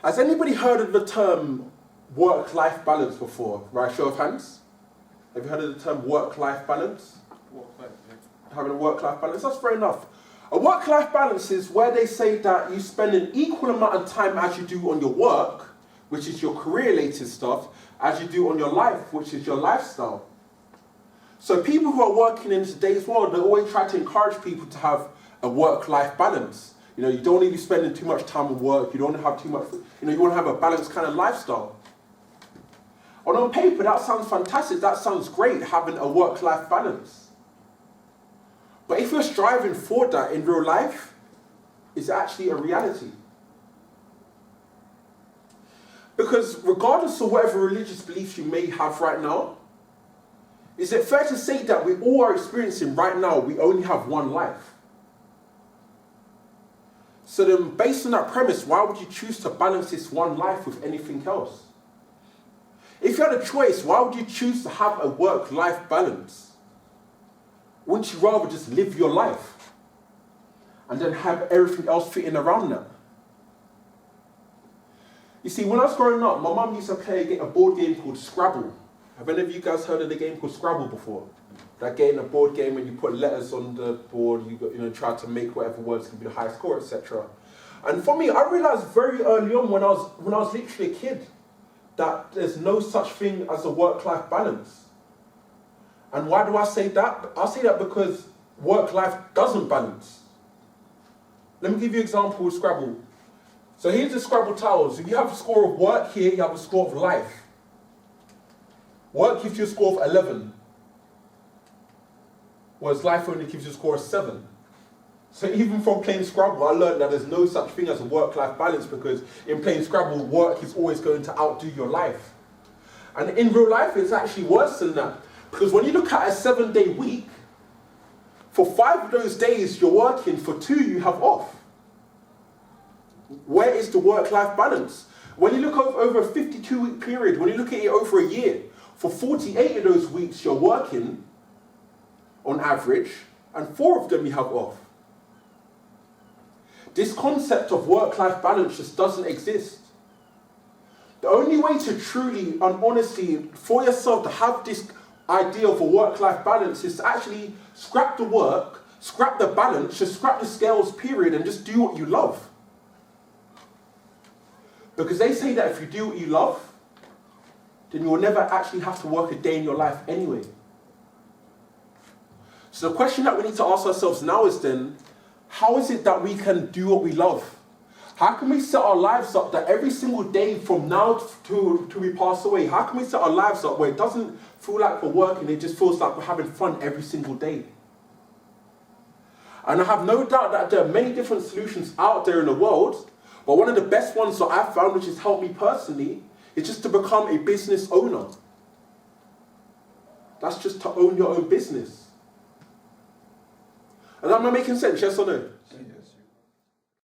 Has anybody heard of the term work-life balance before? Right, show of hands. Have you heard of the term work-life balance? Having a work-life balance, that's fair enough. A work-life balance is where they say that you spend an equal amount of time as you do on your work, which is your career-related stuff, as you do on your life, which is your lifestyle. So people who are working in today's world, they always try to encourage people to have a work-life balance. You know, you don't need to be spending too much time on work, you don't have too much, you want to have a balanced kind of lifestyle. And on paper, that sounds fantastic, that sounds great, having a work-life balance. But if you're striving for that in real life, it's actually a reality. Because regardless of whatever religious beliefs you may have right now, is it fair to say that we all are experiencing right now, we only have one life? So then, based on that premise, why would you choose to balance this one life with anything else? If you had a choice, why would you choose to have a work-life balance? Wouldn't you rather just live your life and then have everything else fitting around that? You see, when I was growing up, my mum used to play a board game called Scrabble. Have any of you guys heard of the game called Scrabble before? That game, a board game, when you put letters on the board, you try to make whatever words can be the highest score, etc. And for me, I realized very early on when I was literally a kid that there's no such thing as a work-life balance. And why do I say that? I say that because work-life doesn't balance. Let me give you an example with Scrabble. So here's the Scrabble tiles. If you have a score of work here, you have a score of life. Work gives you a score of 11. Whereas life only gives you a score of 7. So even from playing Scrabble, I learned that there's no such thing as a work-life balance, because in playing Scrabble, work is always going to outdo your life. And in real life, it's actually worse than that. Because when you look at a 7-day week, for 5 of those days you're working, for 2 you have off. Where is the work-life balance? When you look over a 52-week period, when you look at it over a year, for 48 of those weeks you're working, on average, and 4 of them you have off. This concept of work-life balance just doesn't exist. The only way to truly and honestly, for yourself to have this idea of a work-life balance is to actually scrap the work, scrap the balance, just scrap the scales, period, and just do what you love. Because they say that if you do what you love, then you'll never actually have to work a day in your life anyway. So the question that we need to ask ourselves now is then, how is it that we can do what we love? How can we set our lives up that every single day from now to we pass away, how can we set our lives up where it doesn't feel like we're working, it just feels like we're having fun every single day? And I have no doubt that there are many different solutions out there in the world, but one of the best ones that I've found, which has helped me personally, is just to become a business owner. That's just to own your own business. And am I making sense, yes or no?